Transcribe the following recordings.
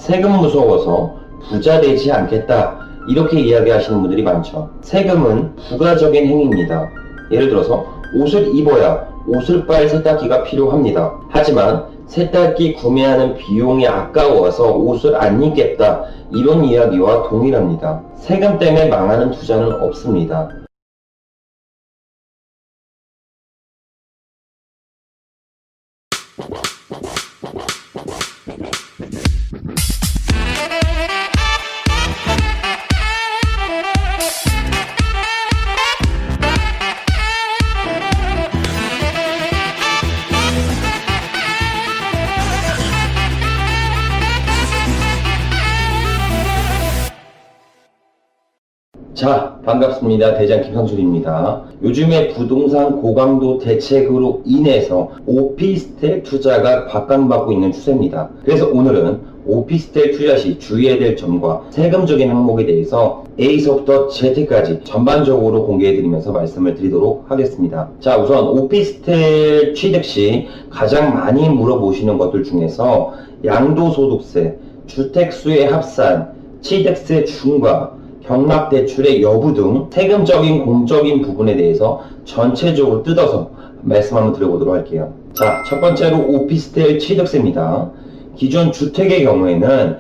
세금 무서워서 부자 되지 않겠다, 이렇게 이야기하시는 분들이 많죠. 세금은 부가적인 행위입니다. 예를 들어서 옷을 입어야 옷을 빨 세탁기가 필요합니다. 하지만 세탁기 구매하는 비용이 아까워서 옷을 안 입겠다, 이런 이야기와 동일합니다. 세금 때문에 망하는 투자는 없습니다. 자, 반갑습니다. 대장 김상준입니다. 요즘에 부동산 고강도 대책으로 인해서 오피스텔 투자가 각광받고 있는 추세입니다. 그래서 오늘은 오피스텔 투자 시 주의해야 될 점과 세금적인 항목에 대해서 A서부터 Z까지 전반적으로 공개해드리면서 말씀을 드리도록 하겠습니다. 자, 우선 오피스텔 취득 시 가장 많이 물어보시는 것들 중에서 양도소득세, 주택수의 합산, 취득세 중과 경락대출의 여부 등 세금적인 공적인 부분에 대해서 전체적으로 뜯어서 말씀 한번 드려보도록 할게요. 자, 첫 번째로 오피스텔 취득세입니다. 기존 주택의 경우에는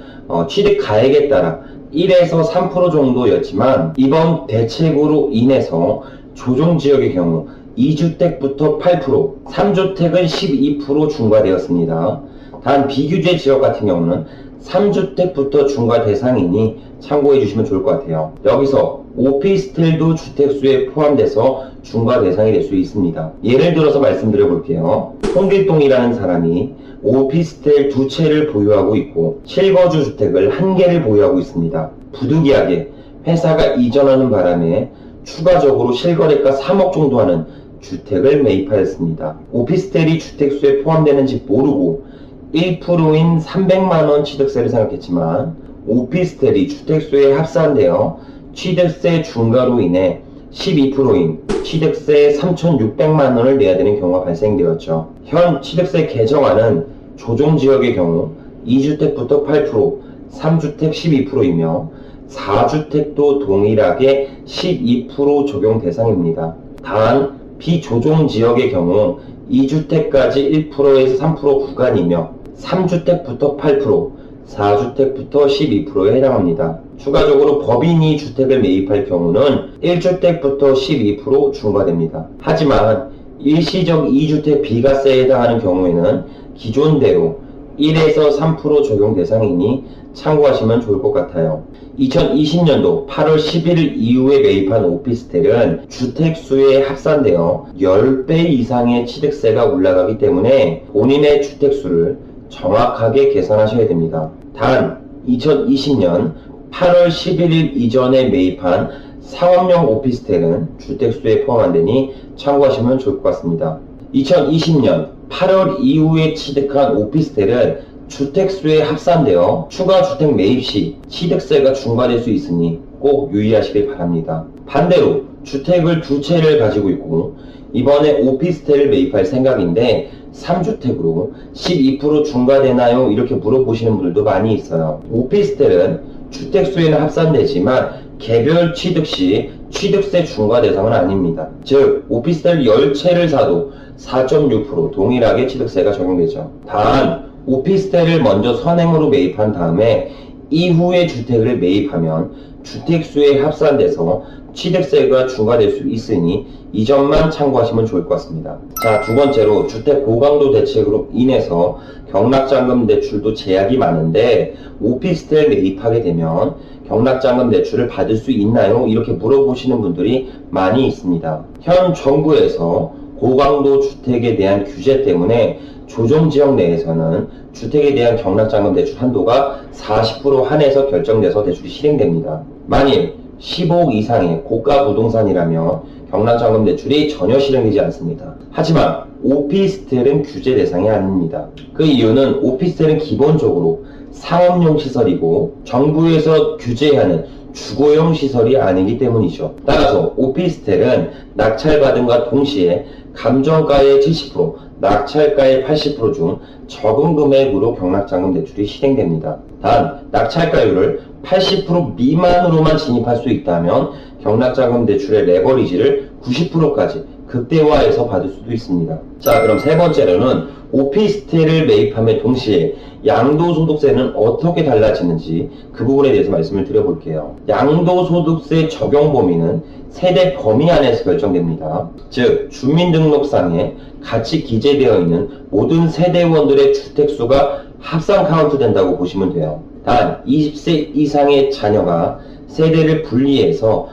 취득 가액에 따라 1에서 3% 정도였지만 이번 대책으로 인해서 조정지역의 경우 2주택부터 8%, 3주택은 12% 중과되었습니다. 단 비규제 지역 같은 경우는 3주택부터 중과 대상이니 참고해 주시면 좋을 것 같아요. 여기서 오피스텔도 주택수에 포함돼서 중과 대상이 될 수 있습니다. 예를 들어서 말씀드려 볼게요. 홍길동이라는 사람이 오피스텔 2채를 보유하고 있고 실거주 주택을 1개를 보유하고 있습니다. 부득이하게 회사가 이전하는 바람에 추가적으로 실거래가 3억 정도 하는 주택을 매입하였습니다. 오피스텔이 주택수에 포함되는지 모르고 1%인 300만원 취득세를 생각했지만 오피스텔이 주택수에 합산되어 취득세 중과로 인해 12%인 취득세 3,600만원을 내야 되는 경우가 발생되었죠. 현 취득세 개정안은 조정지역의 경우 2주택부터 8%, 3주택 12%이며 4주택도 동일하게 12% 적용 대상입니다. 단 비조정지역의 경우 2주택까지 1%에서 3% 구간이며 3주택부터 8%, 4주택부터 12%에 해당합니다. 추가적으로 법인이 주택을 매입할 경우는 1주택부터 12% 중과됩니다. 하지만 일시적 2주택 비과세에 해당하는 경우에는 기존대로 1에서 3% 적용 대상이니 참고하시면 좋을 것 같아요. 2020년도 8월 11일 이후에 매입한 오피스텔은 주택수에 합산되어 10배 이상의 취득세가 올라가기 때문에 본인의 주택수를 정확하게 계산하셔야 됩니다. 단 2020년 8월 11일 이전에 매입한 상업용 오피스텔은 주택수에 포함 안 되니 참고하시면 좋을 것 같습니다. 2020년 8월 이후에 취득한 오피스텔은 주택수에 합산되어 추가 주택 매입 시 취득세가 중과될 수 있으니 꼭 유의하시길 바랍니다. 반대로 주택을 2채를 가지고 있고 이번에 오피스텔을 매입할 생각인데 3주택으로 12% 중과되나요? 이렇게 물어보시는 분들도 많이 있어요. 오피스텔은 주택수에는 합산되지만 개별 취득 시 취득세 중과 대상은 아닙니다. 즉 오피스텔 10채를 사도 4.6% 동일하게 취득세가 적용되죠. 단 오피스텔을 먼저 선행으로 매입한 다음에 이후에 주택을 매입하면 주택수에 합산돼서 취득세가 중과될 수 있으니 이 점만 참고하시면 좋을 것 같습니다. 자, 두 번째로 주택 고강도 대책으로 인해서 경락자금 대출도 제약이 많은데 오피스텔 매입하게 되면 경락자금 대출을 받을 수 있나요? 이렇게 물어보시는 분들이 많이 있습니다. 현 정부에서 고강도 주택에 대한 규제 때문에 조정지역 내에서는 주택에 대한 경락자금 대출 한도가 40% 한해서 결정돼서 대출이 실행됩니다. 만일 15억 이상의 고가 부동산이라면 경락자금 대출이 전혀 실행되지 않습니다. 하지만 오피스텔은 규제 대상이 아닙니다. 그 이유는 오피스텔은 기본적으로 상업용 시설이고 정부에서 규제하는 주거용 시설이 아니기 때문이죠. 따라서 오피스텔은 낙찰받음과 동시에 감정가의 70%, 낙찰가의 80% 중 적은 금액으로 경락자금 대출이 실행됩니다. 단, 낙찰가율을 80% 미만으로만 진입할 수 있다면 경락자금 대출의 레버리지를 90%까지 극대화해서 받을 수도 있습니다. 자, 그럼 세 번째로는 오피스텔을 매입함에 동시에 양도소득세는 어떻게 달라지는지 그 부분에 대해서 말씀을 드려볼게요. 양도소득세 적용 범위는 세대 범위 안에서 결정됩니다. 즉, 주민등록상에 같이 기재되어 있는 모든 세대원들의 주택수가 합산 카운트된다고 보시면 돼요. 단, 20세 이상의 자녀가 세대를 분리해서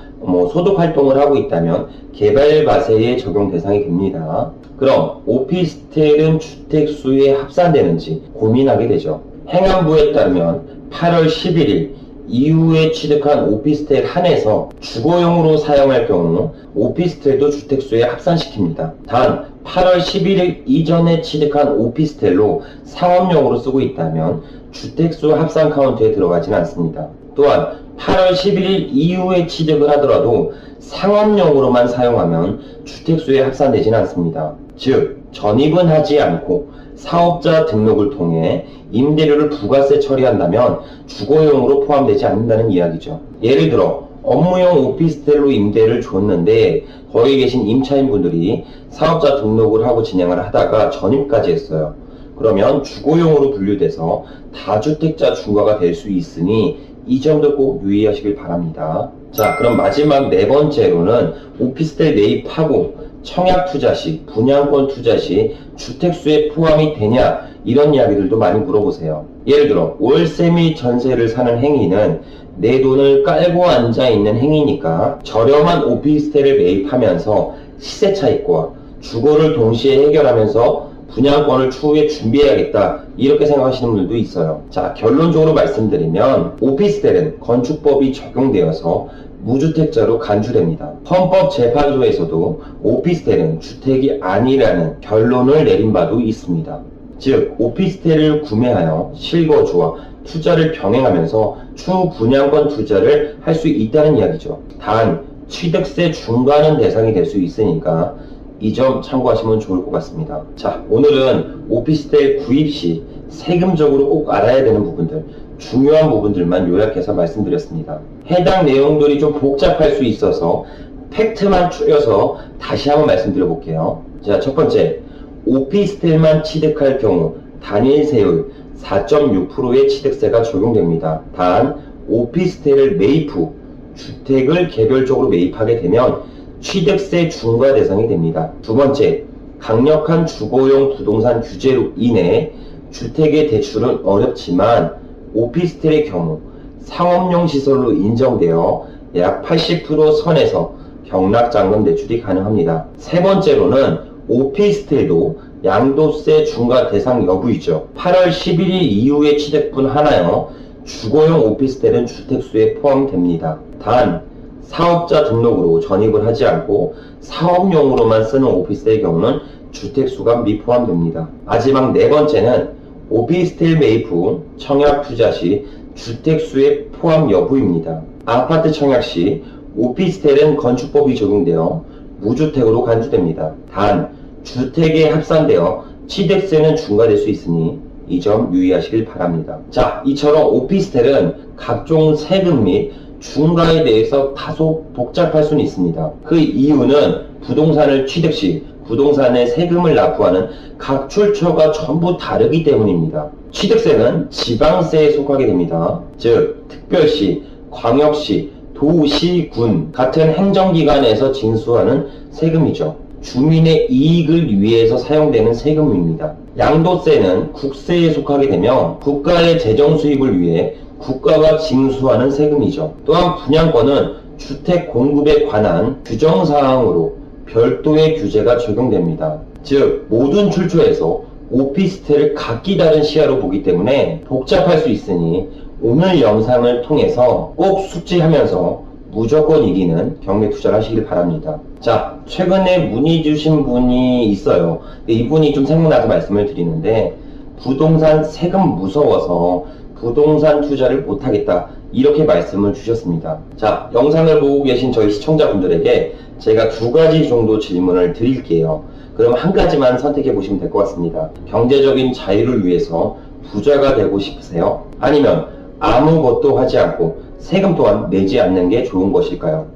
소득활동을 하고 있다면 개발과세에 적용 대상이 됩니다. 그럼 오피스텔은 주택수에 합산되는지 고민하게 되죠. 행안부에 따르면 8월 11일 이후에 취득한 오피스텔 한해서 주거용으로 사용할 경우 오피스텔도 주택수에 합산시킵니다. 단 8월 11일 이전에 취득한 오피스텔로 상업용으로 쓰고 있다면 주택수 합산 카운트에 들어가지는 않습니다. 또한 8월 11일 이후에 취득을 하더라도 상업용으로만 사용하면 주택수에 합산되지는 않습니다. 즉, 전입은 하지 않고 사업자 등록을 통해 임대료를 부가세 처리한다면 주거용으로 포함되지 않는다는 이야기죠. 예를 들어 업무용 오피스텔로 임대를 줬는데 거기 계신 임차인분들이 사업자 등록을 하고 진행을 하다가 전입까지 했어요. 그러면 주거용으로 분류돼서 다주택자 중과가 될 수 있으니 이 점도 꼭 유의하시길 바랍니다. 자, 그럼 마지막 네 번째로는 오피스텔 매입하고 청약 투자 시, 분양권 투자 시 주택수에 포함이 되냐, 이런 이야기들도 많이 물어보세요. 예를 들어 월세 및 전세를 사는 행위는 내 돈을 깔고 앉아 있는 행위니까 저렴한 오피스텔을 매입하면서 시세 차익과 주거를 동시에 해결하면서 분양권을 추후에 준비해야겠다, 이렇게 생각하시는 분들도 있어요. 자, 결론적으로 말씀드리면 오피스텔은 건축법이 적용되어서 무주택자로 간주됩니다. 헌법재판소에서도 오피스텔은 주택이 아니라는 결론을 내린 바도 있습니다. 즉, 오피스텔을 구매하여 실거주와 투자를 병행하면서 추후 분양권 투자를 할 수 있다는 이야기죠. 단, 취득세 중과는 대상이 될 수 있으니까 이 점 참고하시면 좋을 것 같습니다. 자, 오늘은 오피스텔 구입 시 세금적으로 꼭 알아야 되는 부분들, 중요한 부분들만 요약해서 말씀드렸습니다. 해당 내용들이 좀 복잡할 수 있어서 팩트만 추려서 다시 한번 말씀드려볼게요. 자, 첫 번째, 오피스텔만 취득할 경우 단일세율 4.6%의 취득세가 적용됩니다. 단, 오피스텔을 매입 후 주택을 개별적으로 매입하게 되면 취득세 중과 대상이 됩니다. 두 번째, 강력한 주거용 부동산 규제로 인해 주택의 대출은 어렵지만 오피스텔의 경우 상업용 시설로 인정되어 약 80% 선에서 경락자금 대출이 가능합니다. 세 번째로는 오피스텔도 양도세 중과 대상 여부이죠. 8월 11일 이후에 취득분 하나여 주거용 오피스텔은 주택수에 포함됩니다. 단, 사업자 등록으로 전입을 하지 않고 사업용으로만 쓰는 오피스텔의 경우는 주택수가 미포함됩니다. 마지막 네 번째는 오피스텔 매입 후 청약 투자 시 주택수의 포함 여부입니다. 아파트 청약 시 오피스텔은 건축법이 적용되어 무주택으로 간주됩니다. 단, 주택에 합산되어 취득세는 중과될 수 있으니 이 점 유의하시길 바랍니다. 자, 이처럼 오피스텔은 각종 세금 및 중과에 대해서 다소 복잡할 수는 있습니다. 그 이유는 부동산을 취득 시 부동산에 세금을 납부하는 각 출처가 전부 다르기 때문입니다. 취득세는 지방세에 속하게 됩니다. 즉, 특별시, 광역시, 도시, 군 같은 행정기관에서 징수하는 세금이죠. 주민의 이익을 위해서 사용되는 세금입니다. 양도세는 국세에 속하게 되며 국가의 재정 수입을 위해 국가가 징수하는 세금이죠. 또한 분양권은 주택 공급에 관한 규정사항으로 별도의 규제가 적용됩니다. 즉, 모든 출처에서 오피스텔을 각기 다른 시야로 보기 때문에 복잡할 수 있으니 오늘 영상을 통해서 꼭 숙지하면서 무조건 이기는 경매 투자를 하시길 바랍니다. 자, 최근에 문의 주신 분이 있어요. 이분이 좀 생각나서 말씀을 드리는데 부동산 세금 무서워서 부동산 투자를 못하겠다 이렇게 말씀을 주셨습니다. 자, 영상을 보고 계신 저희 시청자분들에게 제가 두 가지 정도 질문을 드릴게요. 그럼 한 가지만 선택해 보시면 될 것 같습니다. 경제적인 자유를 위해서 부자가 되고 싶으세요? 아니면 아무것도 하지 않고 세금 또한 내지 않는 게 좋은 것일까요?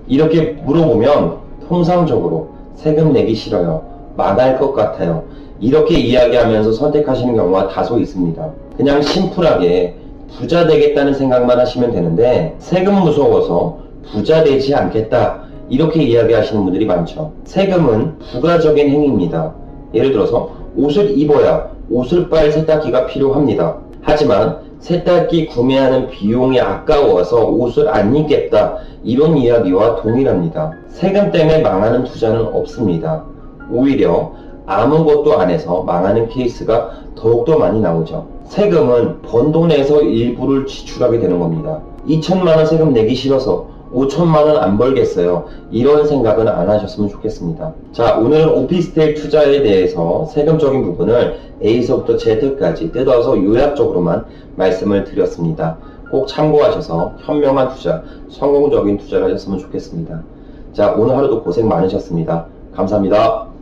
이렇게 물어보면 통상적으로 세금 내기 싫어요, 망할 것 같아요, 이렇게 이야기하면서 선택하시는 경우가 다소 있습니다. 그냥 심플하게 부자 되겠다는 생각만 하시면 되는데 세금 무서워서 부자 되지 않겠다 이렇게 이야기하시는 분들이 많죠. 세금은 부가적인 행위입니다. 예를 들어서 옷을 입어야 옷을 빨 세탁기가 필요합니다. 하지만 세탁기 구매하는 비용이 아까워서 옷을 안 입겠다 이런 이야기와 동일합니다. 세금 때문에 망하는 투자는 없습니다. 오히려 아무것도 안 해서 망하는 케이스가 더욱더 많이 나오죠. 세금은 번 돈에서 일부를 지출하게 되는 겁니다. 2천만원 세금 내기 싫어서 5천만원 안 벌겠어요, 이런 생각은 안 하셨으면 좋겠습니다. 자, 오늘은 오피스텔 투자에 대해서 세금적인 부분을 A서부터 Z까지 뜯어서 요약적으로만 말씀을 드렸습니다. 꼭 참고하셔서 현명한 투자, 성공적인 투자를 하셨으면 좋겠습니다. 자, 오늘 하루도 고생 많으셨습니다. 감사합니다.